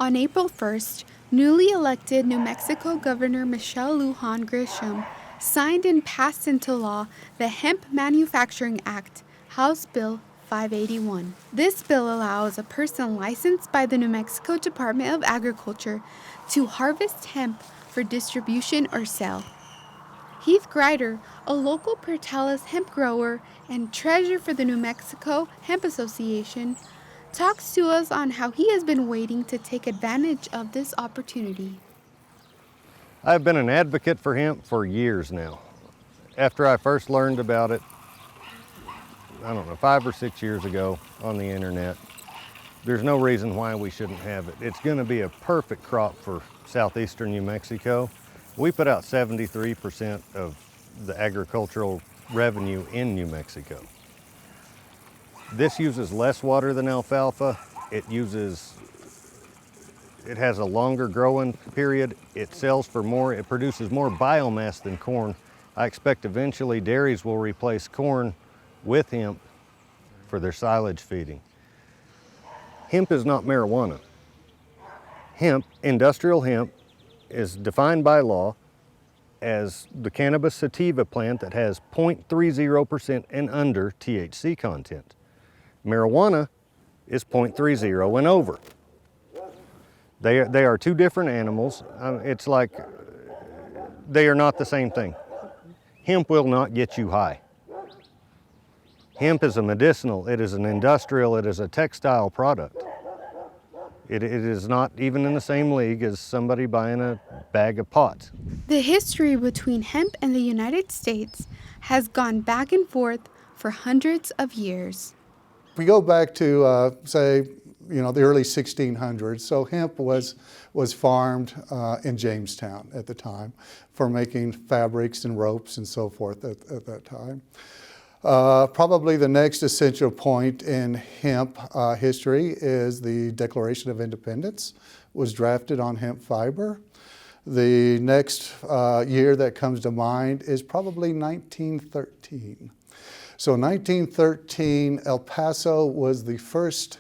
On April 1st, newly elected New Mexico Governor Michelle Lujan Grisham signed and passed into law the Hemp Manufacturing Act, House Bill 581. This bill allows a person licensed by the New Mexico Department of Agriculture to harvest hemp for distribution or sale. Heath Grider, a local Portales hemp grower and treasurer for the New Mexico Hemp Association, talks to us on how he has been waiting to take advantage of this opportunity. I've been an advocate for hemp for years now. After I first learned about it, 5 or 6 years ago on the internet, there's no reason why we shouldn't have it. It's going to be a perfect crop for southeastern New Mexico. We put out 73% of the agricultural revenue in New Mexico. This uses less water than alfalfa. It has a longer growing period. It sells for more. It produces more biomass than corn. I expect eventually dairies will replace corn with hemp for their silage feeding. Hemp is not marijuana. Hemp, industrial hemp, is defined by law as the cannabis sativa plant that has 0.30% and under THC content. Marijuana is 0.30 and over. They are two different animals. It's like they are not the same thing. Hemp will not get you high. Hemp is a medicinal, it is an industrial, it is a textile product. It is not even in the same league as somebody buying a bag of pots. The history between hemp and the United States has gone back and forth for hundreds of years. We go back to, the early 1600s. So hemp was farmed in Jamestown at the time for making fabrics and ropes and so forth at that time. Probably the next essential point in hemp history is the Declaration of Independence was drafted on hemp fiber. The next year that comes to mind is probably 1913. So 1913, El Paso was the first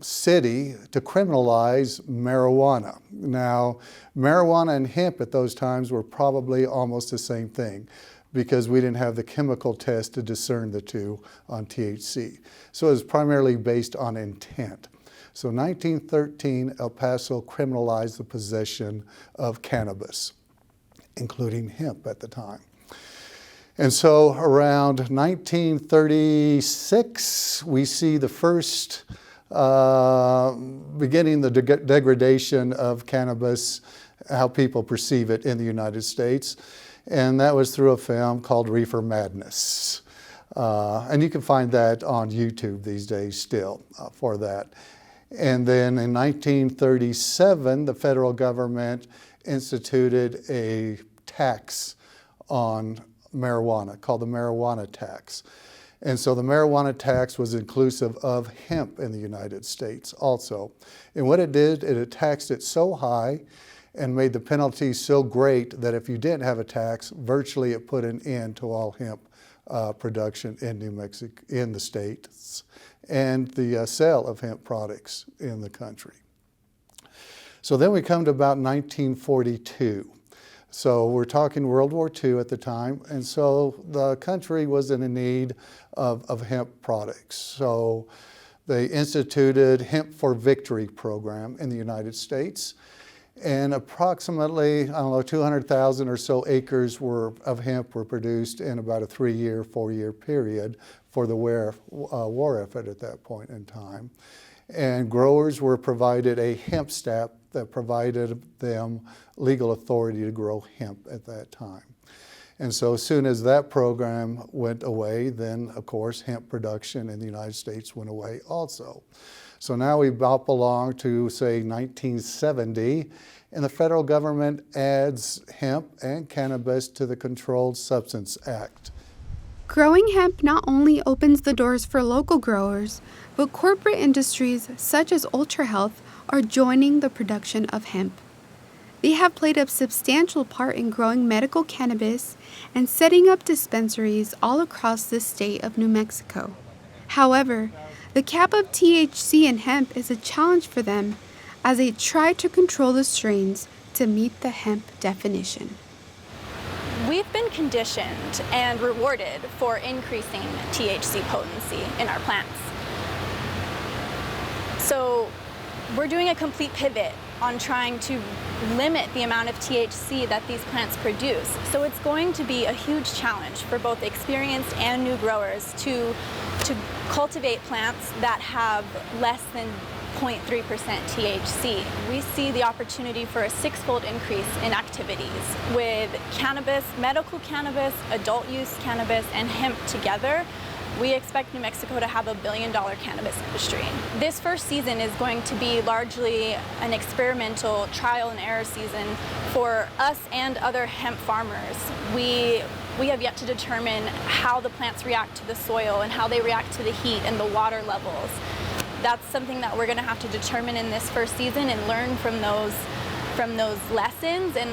city to criminalize marijuana. Now, marijuana and hemp at those times were probably almost the same thing, because we didn't have the chemical test to discern the two on THC. So it was primarily based on intent. So 1913, El Paso criminalized the possession of cannabis, including hemp at the time. And so around 1936, we see the first beginning the degradation of cannabis, how people perceive it in the United States. And that was through a film called Reefer Madness. And you can find that on YouTube these days still for that. And then in 1937, the federal government instituted a tax on marijuana called the marijuana tax. And so the marijuana tax was inclusive of hemp in the United States also. And what it did, it taxed it so high and made the penalty so great that if you didn't have a tax, virtually it put an end to all hemp production in New Mexico, in the states, and the sale of hemp products in the country. So then we come to about 1942. So we're talking World War II at the time, and so the country was in need of hemp products. So they instituted Hemp for Victory program in the United States. And approximately, 200,000 or so acres of hemp were produced in about a 4-year period for the war effort at that point in time. And growers were provided a hemp stamp that provided them legal authority to grow hemp at that time. And so as soon as that program went away, then of course hemp production in the United States went away also. So now we bop along to, say, 1970, and the federal government adds hemp and cannabis to the Controlled Substance Act. Growing hemp not only opens the doors for local growers, but corporate industries such as Ultra Health are joining the production of hemp. They have played a substantial part in growing medical cannabis and setting up dispensaries all across the state of New Mexico. However, The cap of THC in hemp is a challenge for them as they try to control the strains to meet the hemp definition. We've been conditioned and rewarded for increasing THC potency in our plants. So we're doing a complete pivot on trying to limit the amount of THC that these plants produce. So it's going to be a huge challenge for both experienced and new growers to cultivate plants that have less than 0.3% THC. We see the opportunity for a six-fold increase in activities with cannabis, medical cannabis, adult use cannabis, and hemp together. We expect New Mexico to have a $1 billion cannabis industry. This first season is going to be largely an experimental trial and error season for us and other hemp farmers. We have yet to determine how the plants react to the soil and how they react to the heat and the water levels. That's something that we're going to have to determine in this first season and learn from those lessons. And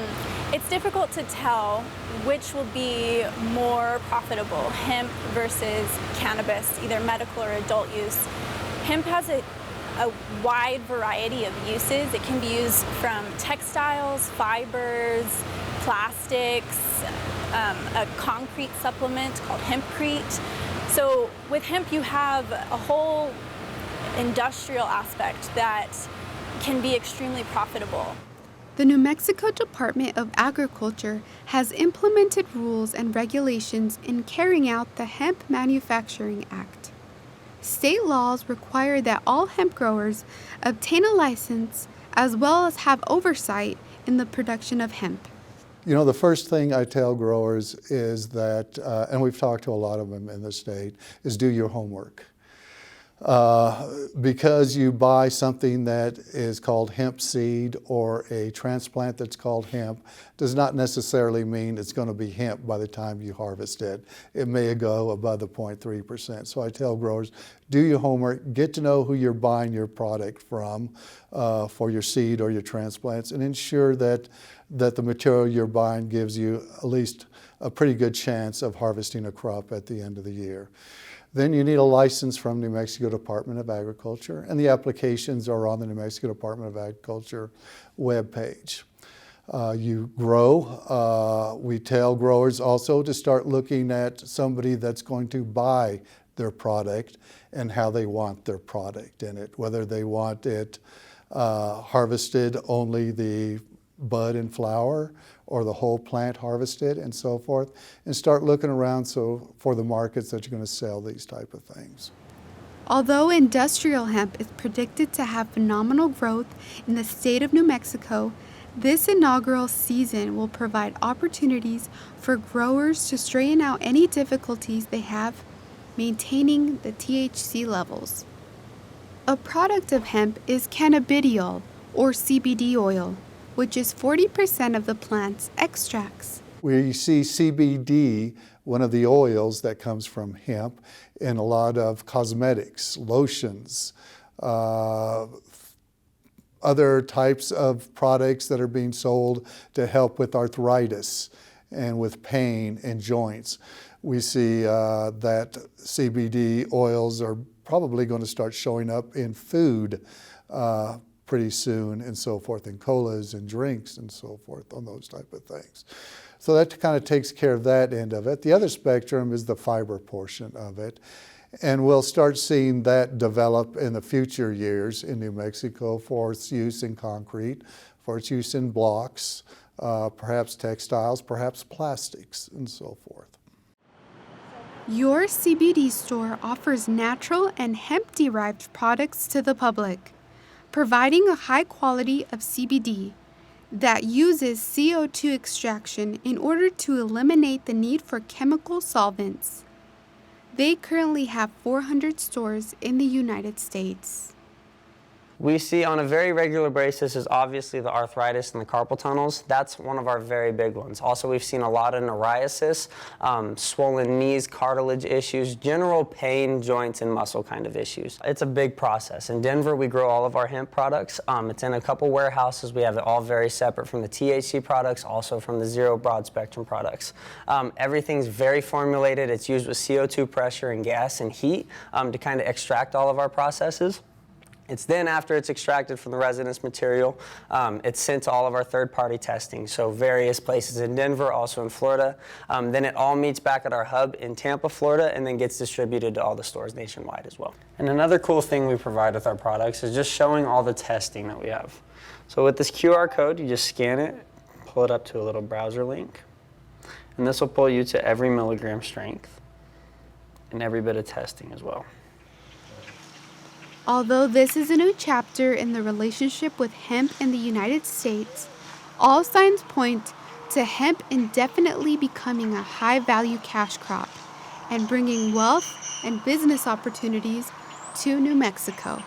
it's difficult to tell which will be more profitable, hemp versus cannabis, either medical or adult use. Hemp has a wide variety of uses. It can be used from textiles, fibers, plastics, a concrete supplement called hempcrete. So with hemp, you have a whole industrial aspect that can be extremely profitable. The New Mexico Department of Agriculture has implemented rules and regulations in carrying out the Hemp Manufacturing Act. State laws require that all hemp growers obtain a license as well as have oversight in the production of hemp. You know, the first thing I tell growers is that, and we've talked to a lot of them in the state, is do your homework. Because you buy something that is called hemp seed or a transplant that's called hemp does not necessarily mean it's going to be hemp by the time you harvest it. It may go above the 0.3%. So I tell growers, do your homework, get to know who you're buying your product from for your seed or your transplants, and ensure that the material you're buying gives you at least a pretty good chance of harvesting a crop at the end of the year. Then you need a license from New Mexico Department of Agriculture, and the applications are on the New Mexico Department of Agriculture webpage. You grow. We tell growers also to start looking at somebody that's going to buy their product and how they want their product in it, whether they want it harvested only the bud and flower or the whole plant harvested and so forth, and start looking around for the markets that you're going to sell these type of things. Although industrial hemp is predicted to have phenomenal growth in the state of New Mexico, this inaugural season will provide opportunities for growers to straighten out any difficulties they have maintaining the THC levels. A product of hemp is cannabidiol, or CBD oil, which is 40% of the plant's extracts. We see CBD, one of the oils that comes from hemp, in a lot of cosmetics, lotions, other types of products that are being sold to help with arthritis and with pain in joints. We see that CBD oils are probably going to start showing up in food pretty soon and so forth, in colas and drinks and so forth, on those type of things. So that kind of takes care of that end of it. The other spectrum is the fiber portion of it. And we'll start seeing that develop in the future years in New Mexico for its use in concrete, for its use in blocks, perhaps textiles, perhaps plastics, and so forth. Your CBD store offers natural and hemp-derived products to the public, providing a high quality of CBD that uses CO2 extraction in order to eliminate the need for chemical solvents. They currently have 400 stores in the United States. We see on a very regular basis is obviously the arthritis and the carpal tunnels. That's one of our very big ones. Also, we've seen a lot of psoriasis, swollen knees, cartilage issues, general pain, joints, and muscle kind of issues. It's a big process. In Denver, we grow all of our hemp products. It's in a couple warehouses. We have it all very separate from the THC products, also from the zero broad spectrum products. Everything's very formulated. It's used with CO2 pressure and gas and heat to kind of extract all of our processes. It's then, after it's extracted from the resinous material, it's sent to all of our third-party testing, so various places in Denver, also in Florida. Then it all meets back at our hub in Tampa, Florida, and then gets distributed to all the stores nationwide as well. And another cool thing we provide with our products is just showing all the testing that we have. So with this QR code, you just scan it, pull it up to a little browser link, and this will pull you to every milligram strength and every bit of testing as well. Although this is a new chapter in the relationship with hemp in the United States, all signs point to hemp indefinitely becoming a high-value cash crop and bringing wealth and business opportunities to New Mexico.